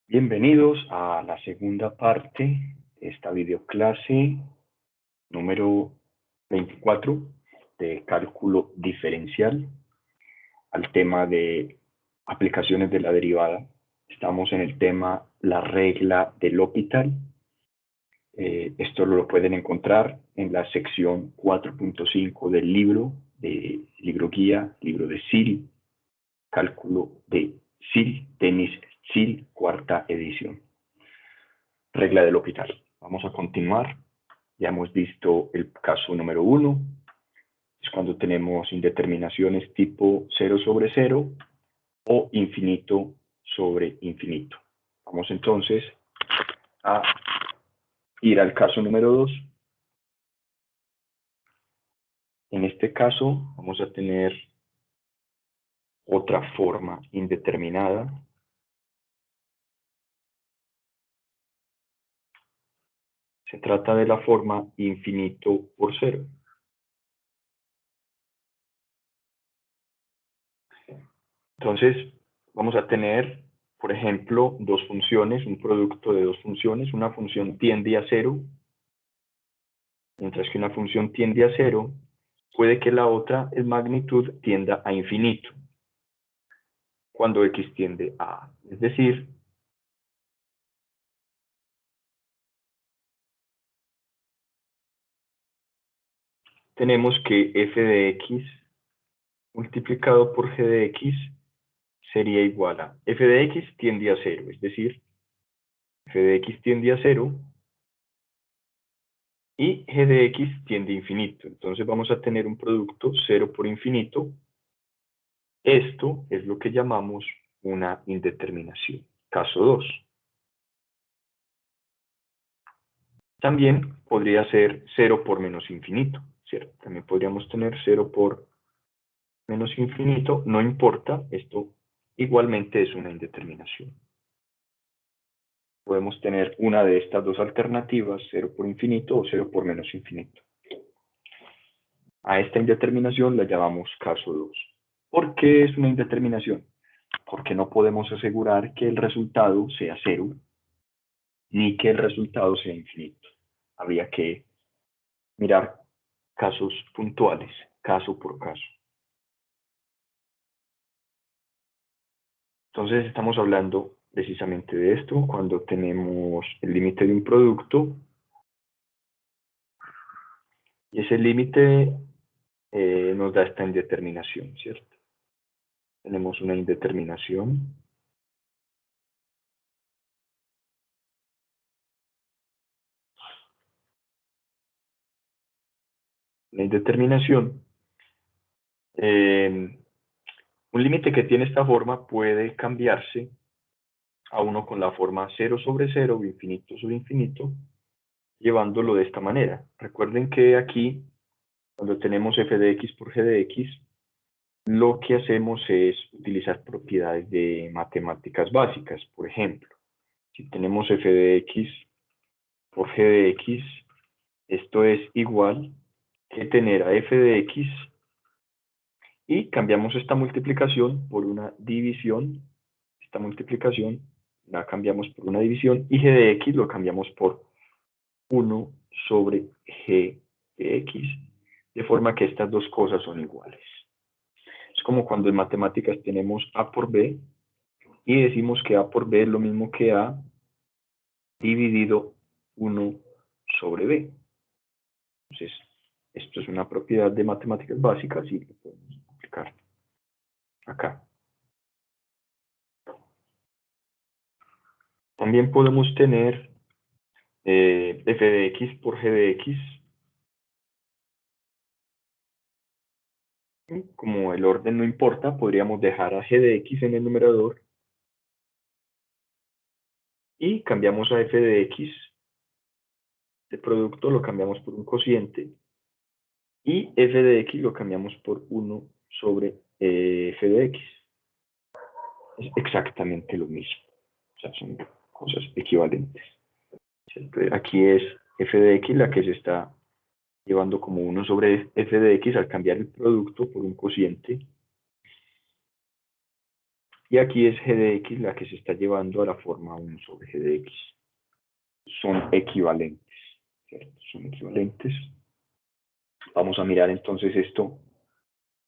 Bienvenidos a la segunda parte de esta videoclase número 24 de cálculo diferencial al tema de aplicaciones de la derivada. Estamos en el tema la regla de L'Hopital. Esto lo pueden encontrar en la sección 4.5 del libro guía, libro de SIL, cálculo de SIL, tenis SIL, cuarta edición. Regla de L'Hopital. Vamos a continuar. Ya hemos visto el caso número 1. Es cuando tenemos indeterminaciones tipo 0 sobre 0 o infinito sobre infinito. Vamos entonces a ir al caso número 2. En este caso vamos a tener otra forma indeterminada. Se trata de la forma infinito por 0. Entonces, vamos a tener, por ejemplo, dos funciones, un producto de dos funciones. Una función tiende a 0, mientras que una función tiende a 0, puede que la otra en magnitud tienda a infinito, cuando x tiende a A. Es decir, tenemos que f de x multiplicado por g de x sería igual a f de x tiende a 0, es decir, f de x tiende a 0 y g de x tiende a infinito. Entonces vamos a tener un producto 0 por infinito. Esto es lo que llamamos una indeterminación. Caso 2. También podría ser 0 por menos infinito, ¿cierto? También podríamos tener 0 por menos infinito, no importa, esto igualmente es una indeterminación. Podemos tener una de estas dos alternativas, 0 por infinito o 0 por menos infinito. A esta indeterminación la llamamos caso 2. ¿Por qué es una indeterminación? Porque no podemos asegurar que el resultado sea 0, ni que el resultado sea infinito. Habría que mirar casos puntuales, caso por caso. Entonces estamos hablando precisamente de esto cuando tenemos el límite de un producto y ese límite nos da esta indeterminación, ¿cierto? Tenemos una indeterminación. La indeterminación, un límite que tiene esta forma puede cambiarse a uno con la forma 0 sobre 0 o infinito sobre infinito, llevándolo de esta manera. Recuerden que aquí, cuando tenemos f de x por g de x, lo que hacemos es utilizar propiedades de matemáticas básicas. Por ejemplo, si tenemos f de x por g de x, esto es igual que tener a f de x y cambiamos esta multiplicación por una división. Esta multiplicación la cambiamos por una división y g de x lo cambiamos por 1 sobre g de x, de forma que estas dos cosas son iguales. Es como cuando en matemáticas tenemos a por b y decimos que a por b es lo mismo que a dividido 1 sobre b. Entonces, esto es una propiedad de matemáticas básicas y lo podemos aplicar acá. También podemos tener f de x por g de x. Como el orden no importa, podríamos dejar a g de x en el numerador y cambiamos a f de x, de producto lo cambiamos por un cociente, y f de x lo cambiamos por 1 sobre f de x. Es exactamente lo mismo. O sea, son cosas equivalentes. Aquí es f de x la que se está llevando como 1 sobre f de x al cambiar el producto por un cociente. Y aquí es g de x la que se está llevando a la forma 1 sobre g de x. Son equivalentes, ¿cierto? Son equivalentes. Vamos a mirar entonces esto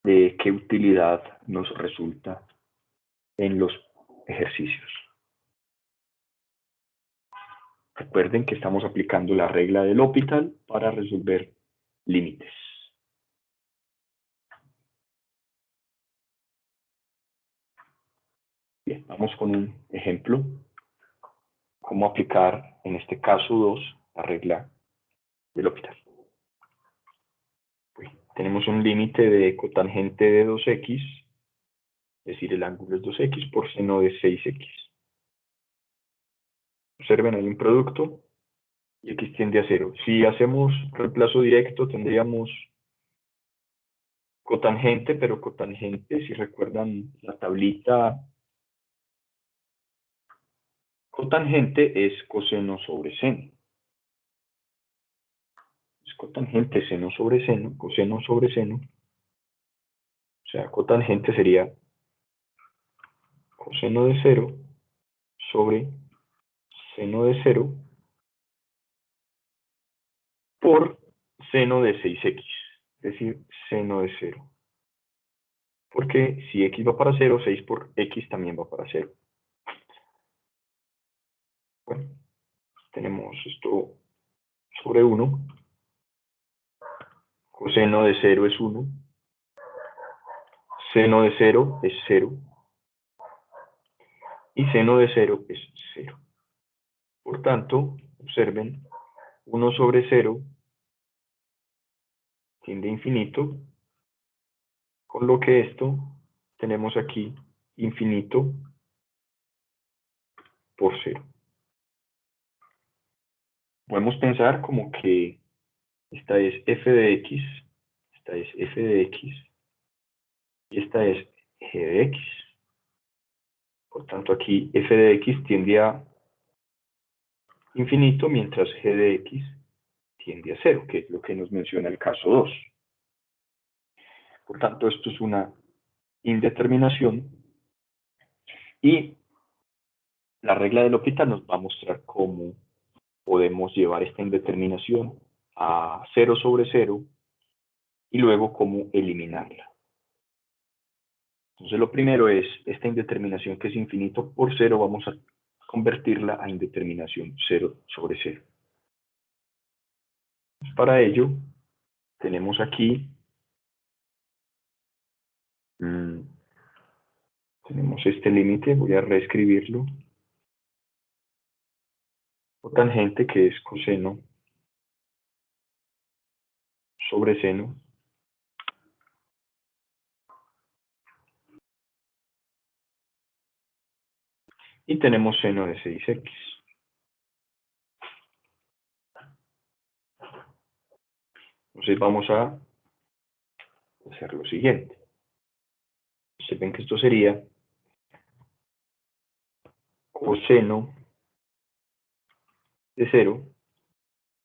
de qué utilidad nos resulta en los ejercicios. Recuerden que estamos aplicando la regla del L'Hopital para resolver límites. Bien, vamos con un ejemplo. Cómo aplicar, en este caso 2, la regla del L'Hopital. Tenemos un límite de cotangente de 2x, es decir, el ángulo es 2x por seno de 6x. Observen, hay un producto y x tiende a 0. Si hacemos reemplazo directo, tendríamos cotangente, pero cotangente, si recuerdan la tablita, cotangente es coseno sobre seno. Es cotangente seno sobre seno, coseno sobre seno. O sea, cotangente sería coseno de 0 sobre seno de 0 por seno de 6x, es decir, seno de 0. Porque si x va para 0, 6 por x también va para 0. Bueno, tenemos esto sobre 1. Coseno de 0 es 1. Seno de 0 es 0. Y seno de 0 es 0. Por tanto, observen, 1 sobre 0 tiende a infinito, con lo que esto tenemos aquí infinito por 0. Podemos pensar como que esta es f de x, esta es f de x, y esta es g de x. Por tanto, aquí f de x tiende a infinito, mientras g de x tiende a 0, que es lo que nos menciona el caso 2. Por tanto, esto es una indeterminación, y la regla del L'Hopital nos va a mostrar cómo podemos llevar esta indeterminación a 0 sobre 0 y luego cómo eliminarla. Entonces lo primero es esta indeterminación que es infinito por 0, vamos a convertirla a indeterminación 0 sobre 0. Para ello tenemos aquí, tenemos este límite, voy a reescribirlo, cotangente que es coseno sobre seno, y tenemos seno de 6x. Entonces vamos a hacer lo siguiente. Se ven que esto sería coseno de 0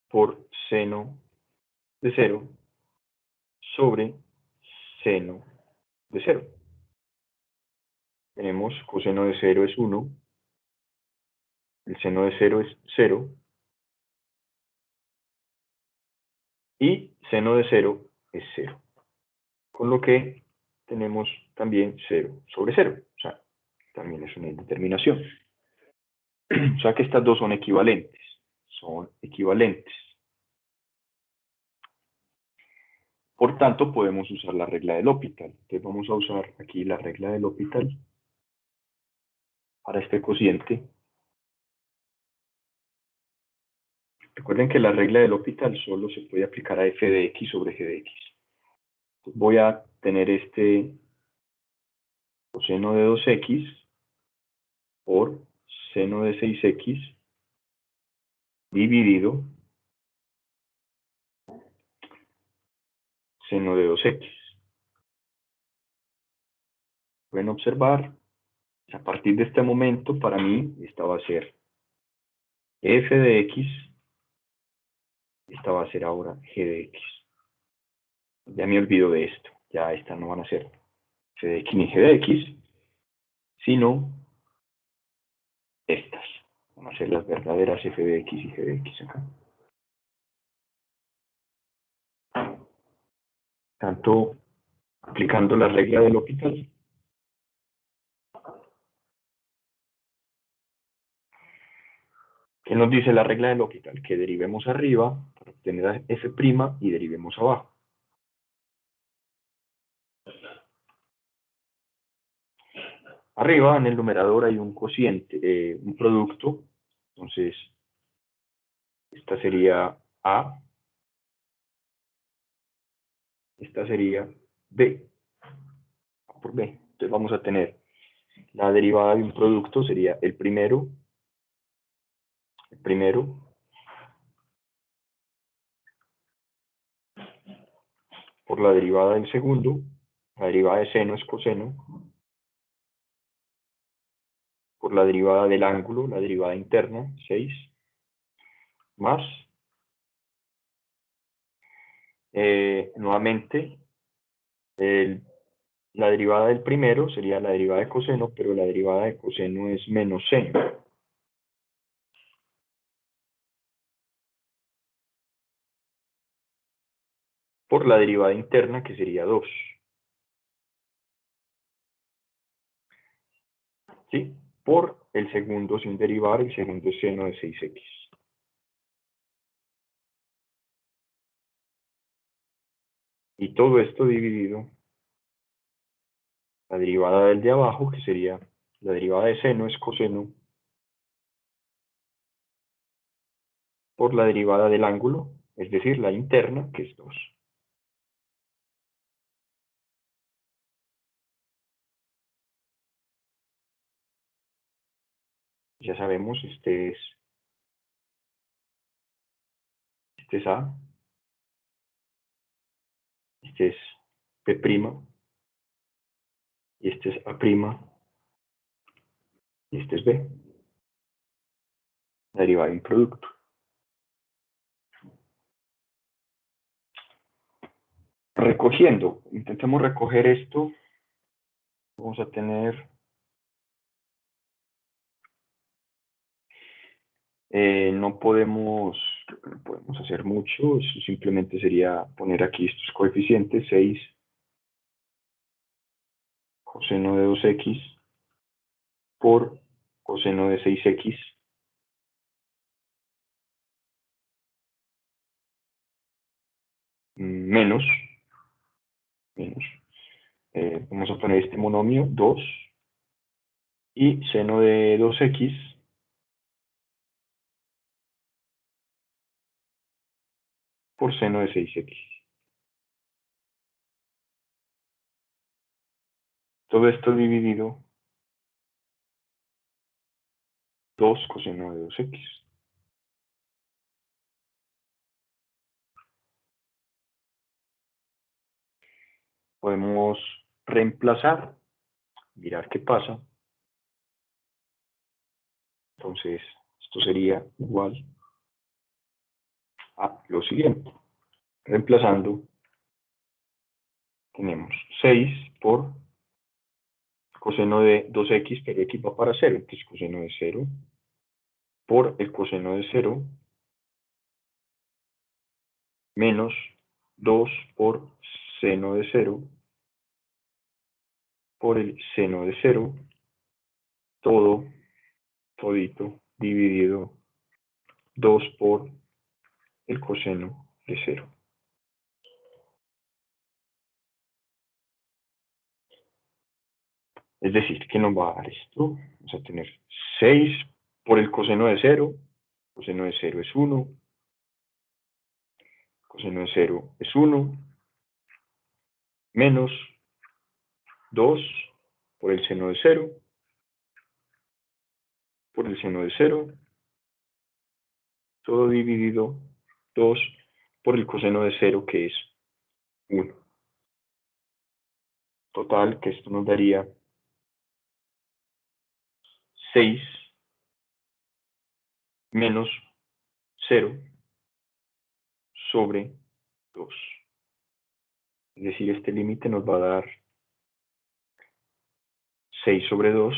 por seno de 0 sobre seno de 0. Tenemos coseno de 0 es 1, el seno de 0 es 0, y seno de 0 es 0. Con lo que tenemos también 0 sobre 0. O sea, también es una indeterminación. O sea que estas dos son equivalentes. Son equivalentes. Por tanto, podemos usar la regla del L'Hopital. Entonces vamos a usar aquí la regla del L'Hopital para este cociente. Recuerden que la regla del L'Hopital solo se puede aplicar a f de x sobre g de x. Entonces voy a tener este coseno de 2x por seno de 6x dividido seno de 2x. Pueden observar, a partir de este momento, para mí, esta va a ser f de x, esta va a ser ahora g de x. Ya me olvido de esto, ya estas no van a ser f de x ni g de x, sino estas. Van a ser las verdaderas f de x y g de x acá. Tanto aplicando la regla del L'Hopital. ¿Qué nos dice la regla del L'Hopital? Que derivemos arriba para obtener f' y derivemos abajo. Arriba en el numerador hay un cociente, un producto. Entonces, esta sería A. Esta sería B. A por B. Entonces vamos a tener la derivada de un producto, sería el primero por la derivada del segundo, la derivada de seno es coseno, por la derivada del ángulo, la derivada interna, 6, más, nuevamente, la derivada del primero sería la derivada de coseno, pero la derivada de coseno es menos seno. Por la derivada interna, que sería 2. ¿Sí? Por el segundo sin derivar, el segundo es seno de 6x. Y todo esto dividido, la derivada del de abajo, que sería la derivada de seno es coseno, por la derivada del ángulo, es decir, la interna, que es 2. Ya sabemos, este es A, este es P', y este es A', y este es B, la derivada de un producto. Recogiendo, intentemos recoger esto, vamos a tener, no podemos hacer mucho, eso simplemente sería poner aquí estos coeficientes, 6 coseno de 2x por coseno de 6x menos, vamos a poner este monomio, 2, y seno de 2x por seno de 6x. Todo esto dividido 2 coseno de 2x. Podemos reemplazar, mirar qué pasa. Entonces, esto sería igual a lo siguiente. Reemplazando, tenemos 6 por coseno de 2x, pero x va para 0, entonces coseno de 0 por el coseno de 0 menos 2 por seno de 0 por el seno de 0, todito, dividido 2 por el coseno de 0. Es decir, que nos va a dar esto. Vamos a tener 6 por el coseno de 0. Coseno de 0 es 1. Coseno de 0 es 1. Menos 2 por el seno de 0. Por el seno de 0. Todo dividido 2 por el coseno de 0, que es 1. Total, que esto nos daría 6 menos 0 sobre 2. Es decir, este límite nos va a dar 6 sobre 2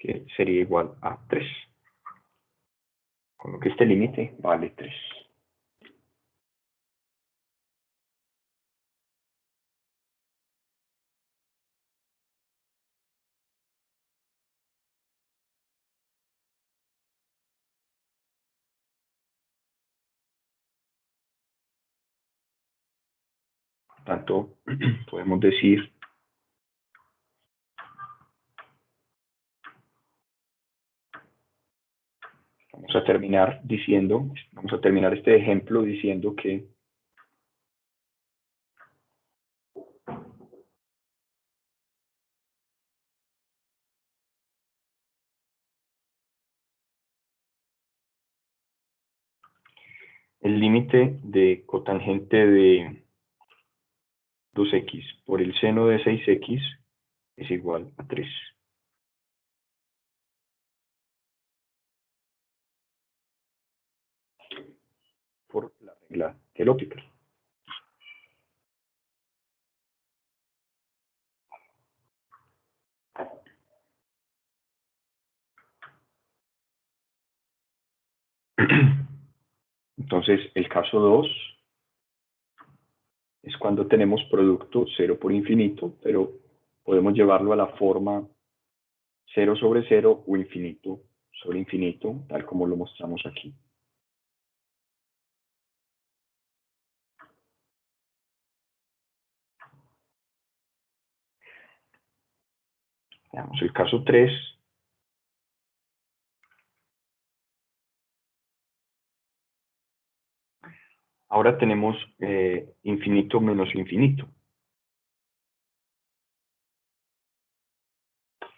que sería igual a 3. Con lo que este límite vale 3. Por tanto, podemos decir vamos a terminar este ejemplo diciendo que el límite de cotangente de 2x por el seno de 6x es igual a 3. Por la regla del L'Hopital. Entonces, el caso 2 es cuando tenemos producto 0 por infinito, pero podemos llevarlo a la forma 0 sobre 0 o infinito sobre infinito, tal como lo mostramos aquí. Veamos el caso 3. Ahora tenemos infinito menos infinito.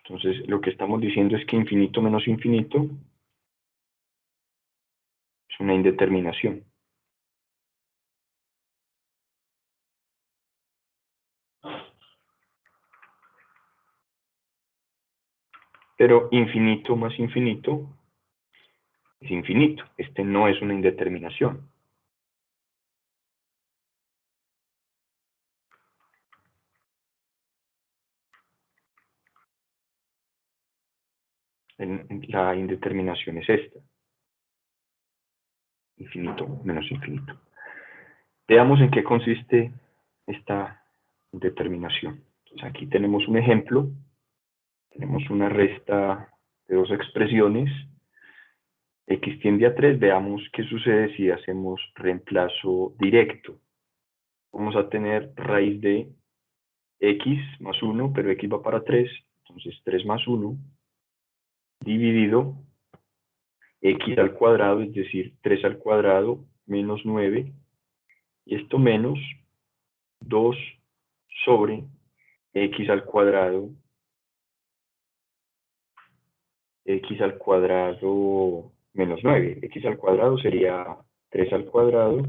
Entonces, lo que estamos diciendo es que infinito menos infinito es una indeterminación. Pero infinito más infinito es infinito. Este no es una indeterminación. La indeterminación es esta. Infinito menos infinito. Veamos en qué consiste esta determinación. Entonces aquí tenemos un ejemplo. Tenemos una resta de dos expresiones. X tiende a 3. Veamos qué sucede si hacemos reemplazo directo. Vamos a tener raíz de x más 1, pero x va para 3. Entonces 3 más 1 dividido x al cuadrado, es decir, 3 al cuadrado menos 9, y esto menos 2 sobre x al cuadrado menos 9. X al cuadrado sería 3 al cuadrado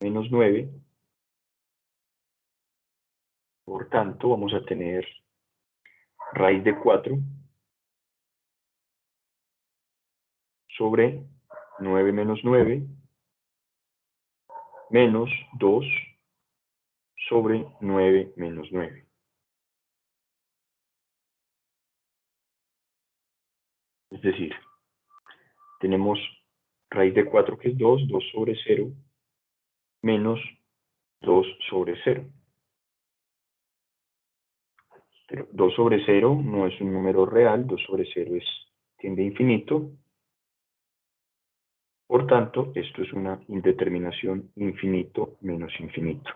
menos 9. Por tanto, vamos a tener raíz de 4 sobre 9 menos 9 menos 2 sobre 9 menos 9. Es decir, tenemos raíz de 4 que es 2, 2 sobre 0, menos 2 sobre 0. Pero 2 sobre 0 no es un número real, 2 sobre 0 tiende a infinito. Por tanto, esto es una indeterminación infinito menos infinito.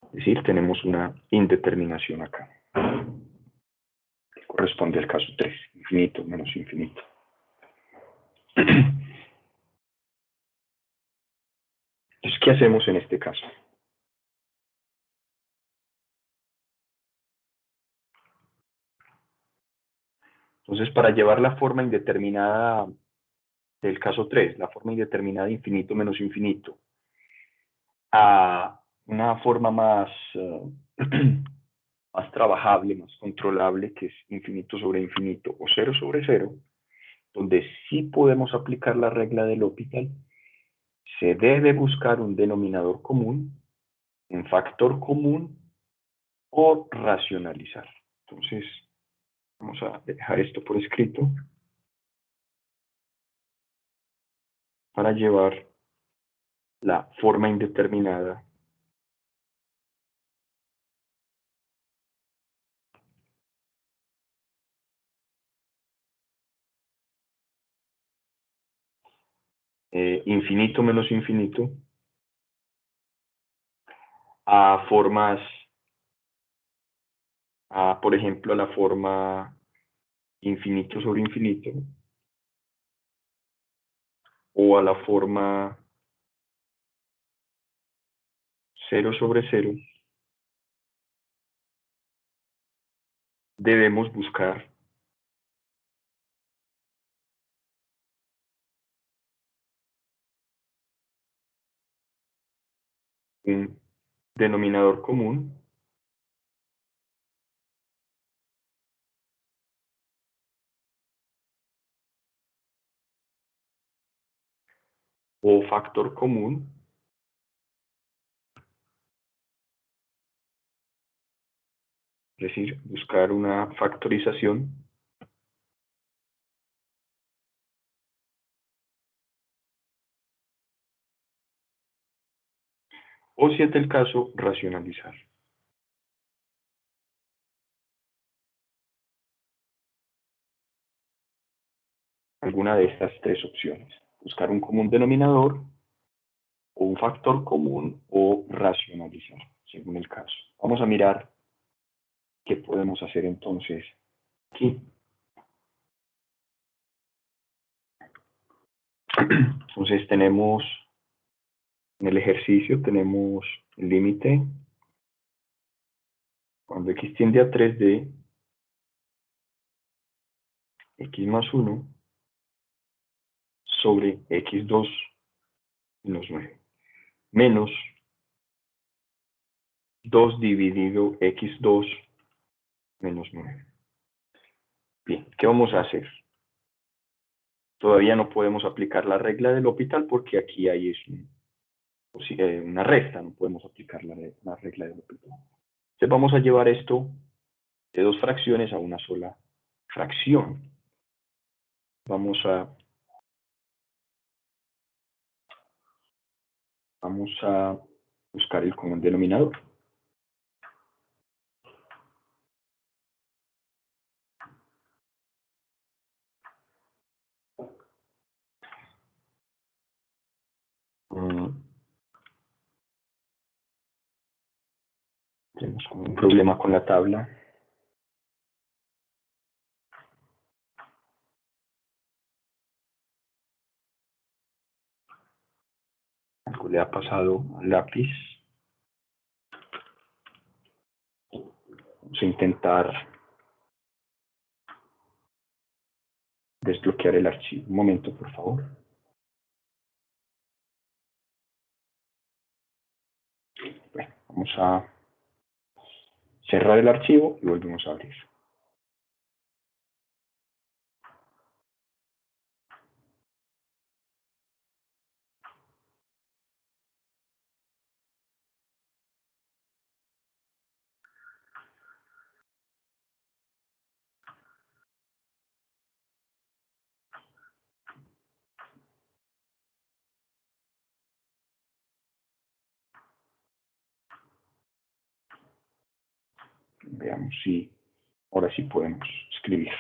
Es decir, tenemos una indeterminación acá. Que corresponde al caso 3, infinito menos infinito. Entonces, ¿qué hacemos en este caso? Entonces, para llevar la forma indeterminada del caso 3, la forma indeterminada infinito menos infinito, a una forma más, más trabajable, más controlable, que es infinito sobre infinito o 0 sobre 0, donde sí podemos aplicar la regla del L'Hopital, se debe buscar un denominador común, un factor común o racionalizar. Entonces, vamos a dejar esto por escrito para llevar la forma indeterminada infinito menos infinito a formas, por ejemplo, a la forma infinito sobre infinito o a la forma cero sobre cero, debemos buscar un denominador común o factor común, es decir, buscar una factorización, o si es del caso, racionalizar. Alguna de estas tres opciones. Buscar un común denominador, o un factor común, o racionalizar, según el caso. Vamos a mirar qué podemos hacer entonces aquí. Entonces tenemos, en el ejercicio tenemos el límite cuando x tiende a 3D, x más 1 sobre x2 menos 9, menos 2 dividido x2 menos 9. Bien, ¿qué vamos a hacer? Todavía no podemos aplicar la regla del L'Hopital porque aquí hay una resta, no podemos aplicar la regla del L'Hopital. Entonces vamos a llevar esto de dos fracciones a una sola fracción. Vamos a buscar el común denominador. Tenemos un problema con la tabla. Algo le ha pasado al lápiz. Vamos a intentar desbloquear el archivo. Un momento, por favor. Bueno, vamos a cerrar el archivo y volvemos a abrir. Veamos si ahora sí podemos escribir.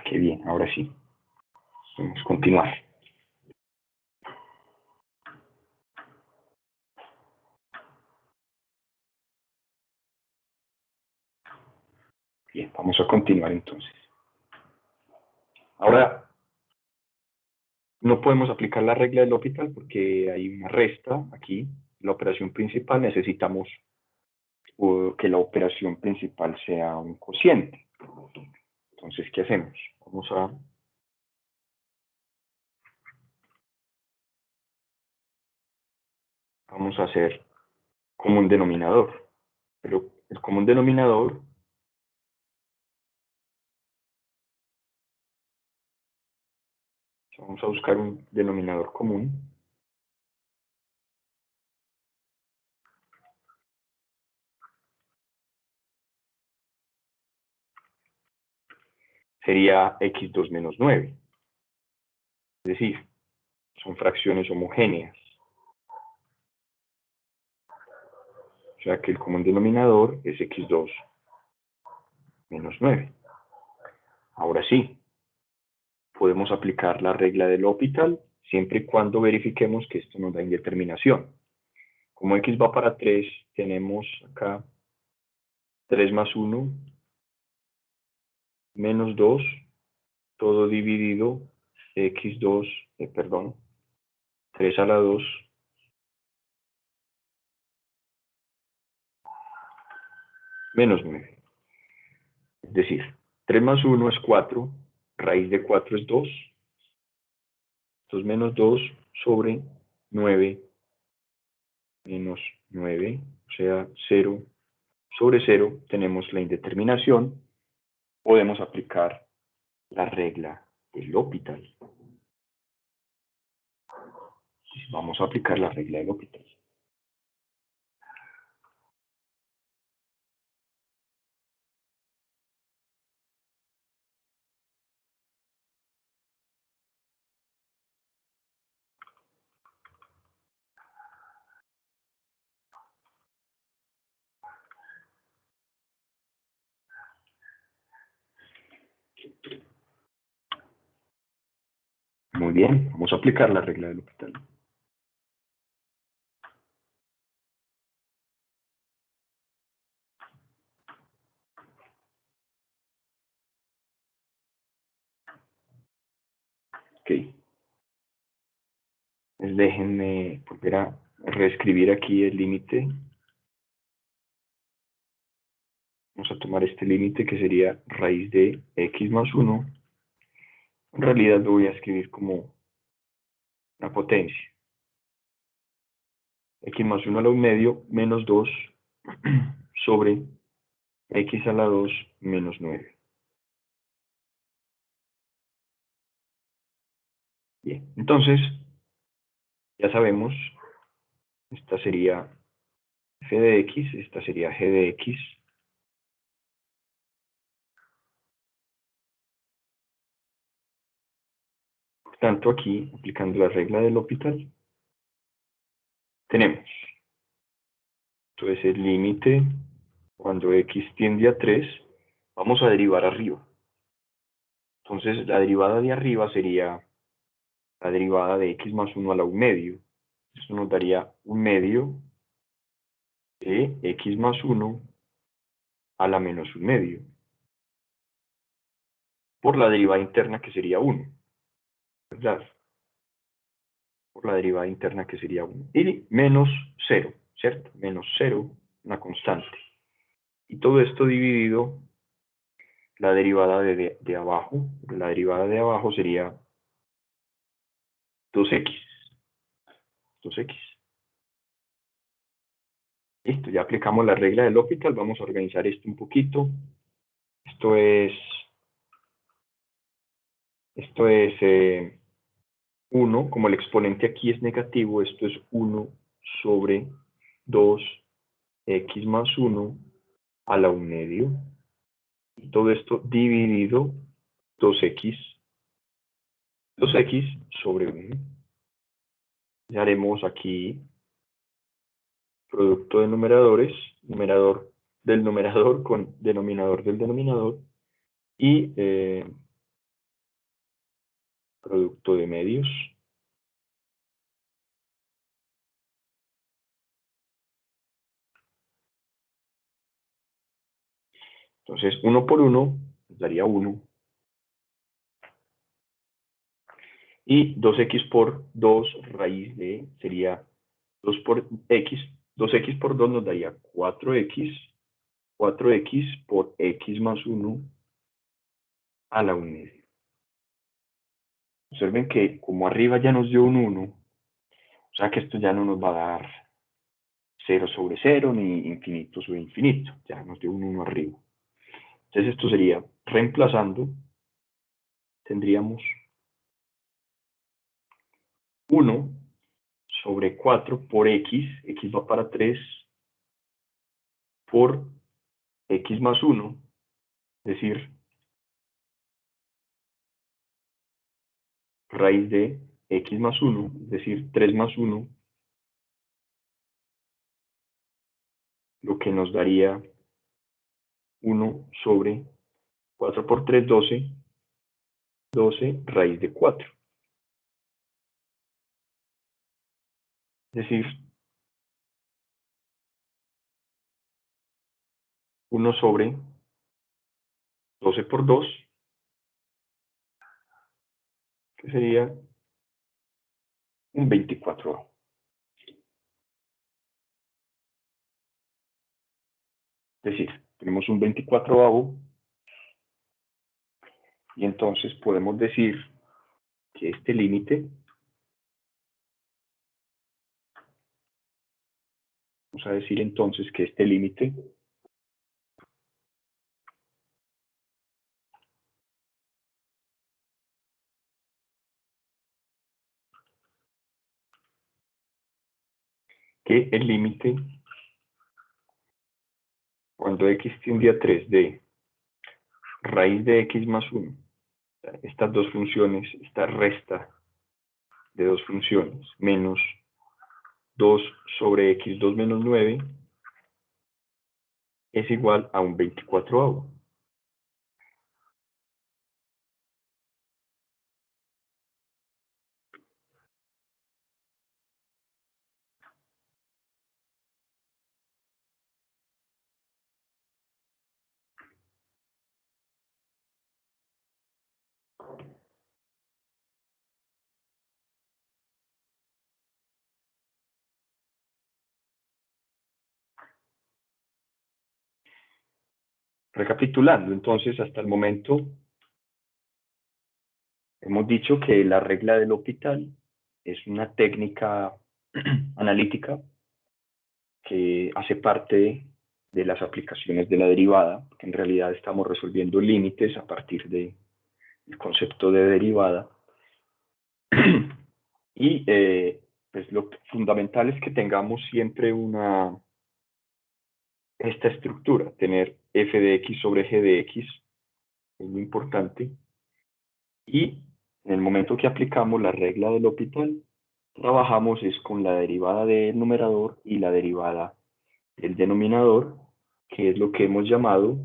Qué bien, ahora sí. Podemos continuar. Bien, vamos a continuar entonces. Ahora, no podemos aplicar la regla del L'Hopital porque hay una resta aquí. La operación principal necesitamos que la operación principal sea un cociente. Entonces, ¿qué hacemos? Vamos a hacer común denominador. Pero el común denominador Vamos a buscar un denominador común. Sería x2 menos 9. Es decir, son fracciones homogéneas. O sea que el común denominador es x2 menos 9. Ahora sí, podemos aplicar la regla del L'Hopital siempre y cuando verifiquemos que esto nos da indeterminación. Como x va para 3, tenemos acá 3 más 1 menos 2, todo dividido x2, 3 a la 2 menos 9. Es decir, 3 más 1 es 4, raíz de 4 es 2, entonces menos 2 sobre 9 menos 9, o sea, 0 sobre 0, tenemos la indeterminación, podemos aplicar la regla del L'Hopital. Vamos a aplicar la regla del L'Hopital. Muy bien, vamos a aplicar la regla del L'Hopital. Ok. Pues déjenme volver a reescribir aquí el límite. Vamos a tomar este límite que sería raíz de x más 1. En realidad lo voy a escribir como una potencia. X más 1 a la 1 medio menos 2 sobre x a la 2 menos 9. Bien, entonces ya sabemos, esta sería f de x, esta sería g de x. Por tanto, aquí, aplicando la regla del L'Hopital, tenemos, entonces el límite, cuando x tiende a 3, vamos a derivar arriba. Entonces, la derivada de arriba sería la derivada de x más 1 a la 1 medio. Esto nos daría 1 medio de x más 1 a la menos 1 medio. Por la derivada interna que sería 1. ¿Verdad? Por la derivada interna que sería 1. Y menos 0, ¿cierto? Menos 0, una constante. Y todo esto dividido la derivada de abajo. La derivada de abajo sería 2x. 2x. Listo, ya aplicamos la regla del L'Hopital. Vamos a organizar esto un poquito. Esto es 1, como el exponente aquí es negativo, esto es 1 sobre 2x más 1 a la 1 medio. Y todo esto dividido 2x sobre 1. Y haremos aquí producto de numeradores, numerador del numerador con denominador del denominador, y producto de medios. Entonces, 1 por 1 nos daría 1. Y 2x por 2 raíz de sería 2 por x. 2x por 2 nos daría 4x. 4x por x más 1 a la 1 medio. Observen que como arriba ya nos dio un 1, o sea que esto ya no nos va a dar 0 sobre 0 ni infinito sobre infinito. Ya nos dio un 1 arriba. Entonces esto sería, reemplazando, tendríamos 1 sobre 4 por x, x va para 3, por x más 1, es decir, raíz de x más 1, es decir, 3 más 1, lo que nos daría 1 sobre 4 por 3, 12, 12 raíz de 4. Es decir, 1 sobre 12 por 2, que sería un 24. Es decir, tenemos un 24avo y entonces podemos decir que este límite, vamos a decir entonces que este límite que el límite cuando x tiende a 3 de raíz de x más 1, estas dos funciones, esta resta de dos funciones, menos 2 sobre x2 menos 9, es igual a un 24avo. Recapitulando, entonces, hasta el momento hemos dicho que la regla del L'Hopital es una técnica analítica que hace parte de las aplicaciones de la derivada, que en realidad estamos resolviendo límites a partir del concepto de derivada. Y pues lo fundamental es que tengamos siempre esta estructura, tener f de x sobre g de x, es muy importante. Y en el momento que aplicamos la regla del L'Hopital, trabajamos es con la derivada del numerador y la derivada del denominador, que es lo que hemos llamado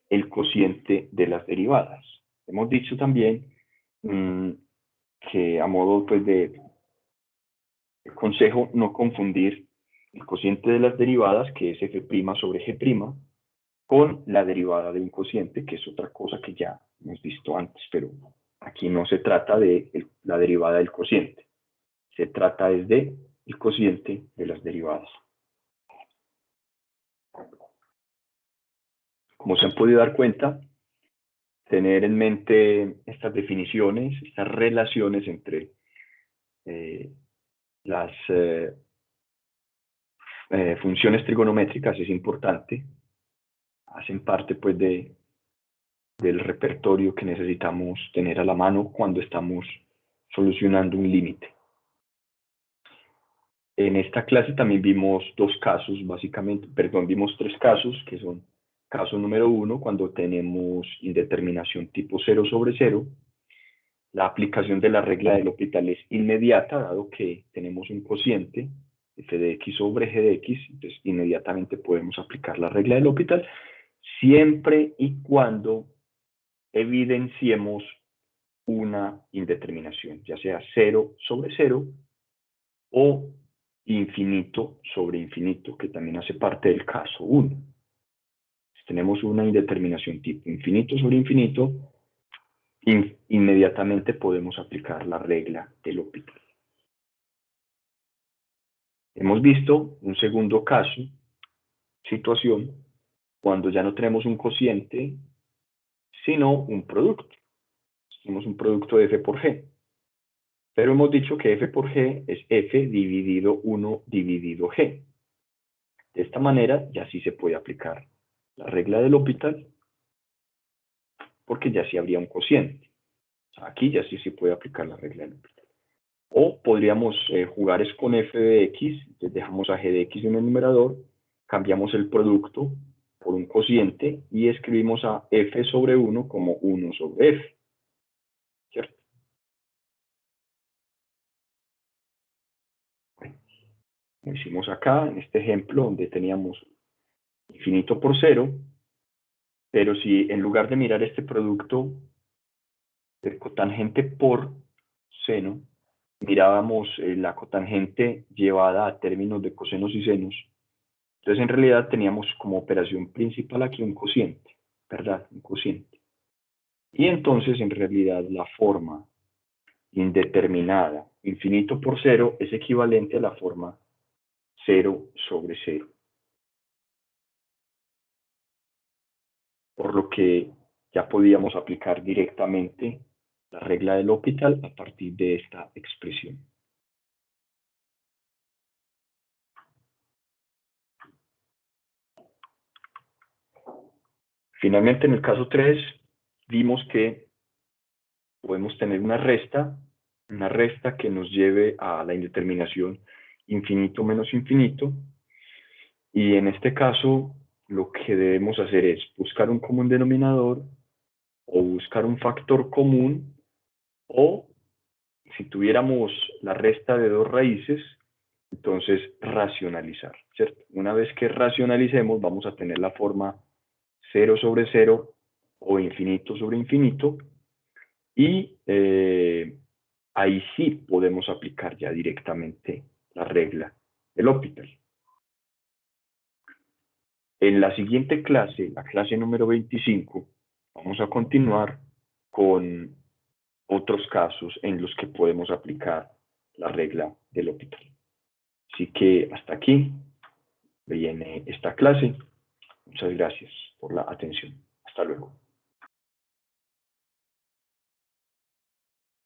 el cociente de las derivadas. Hemos dicho también que a modo pues, de consejo no confundir el cociente de las derivadas, que es f' sobre g', con la derivada de un cociente, que es otra cosa que ya hemos visto antes, pero aquí no se trata de la derivada del cociente, se trata de el cociente de las derivadas. Como se han podido dar cuenta, tener en mente estas definiciones, estas relaciones entre las funciones trigonométricas es importante, hacen parte pues del repertorio que necesitamos tener a la mano cuando estamos solucionando un límite. En esta clase también vimos dos casos, básicamente, perdón, vimos tres casos, que son caso número 1, cuando tenemos indeterminación tipo 0 sobre 0. La aplicación de la regla del L'Hopital es inmediata, dado que tenemos un cociente, f de x sobre g de x, entonces inmediatamente podemos aplicar la regla del L'Hopital, siempre y cuando evidenciemos una indeterminación, ya sea 0 sobre 0 o infinito sobre infinito, que también hace parte del caso 1. Si tenemos una indeterminación tipo infinito sobre infinito, inmediatamente podemos aplicar la regla del L'Hopital. Hemos visto un segundo caso, situación, cuando ya no tenemos un cociente, sino un producto. Tenemos un producto de f por g. Pero hemos dicho que f por g es f dividido 1 dividido g. De esta manera ya sí se puede aplicar la regla del L'Hopital, porque ya sí habría un cociente. Aquí ya sí se puede aplicar la regla del L'Hopital. O podríamos jugar es con f de x, entonces dejamos a g de x en el numerador, cambiamos el producto por un cociente y escribimos a f sobre 1 como 1 sobre f, ¿cierto? Bueno, lo hicimos acá, en este ejemplo, donde teníamos infinito por 0, pero si en lugar de mirar este producto de cotangente por seno, mirábamos la cotangente llevada a términos de cosenos y senos, entonces en realidad teníamos como operación principal aquí un cociente, ¿verdad? Un cociente. Y entonces en realidad la forma indeterminada, infinito por 0, es equivalente a la forma 0 sobre 0. Por lo que ya podíamos aplicar directamente la regla del L'Hopital a partir de esta expresión. Finalmente, en el caso 3, vimos que podemos tener una resta que nos lleve a la indeterminación infinito menos infinito, y en este caso lo que debemos hacer es buscar un común denominador o buscar un factor común, o si tuviéramos la resta de dos raíces, entonces racionalizar, ¿cierto? Una vez que racionalicemos vamos a tener la forma 0 sobre 0 o infinito sobre infinito, y ahí sí podemos aplicar ya directamente la regla del L'Hopital. En la siguiente clase, la clase número 25, vamos a continuar con otros casos en los que podemos aplicar la regla del L'Hopital. Así que hasta aquí viene esta clase. Muchas gracias por la atención. Hasta luego.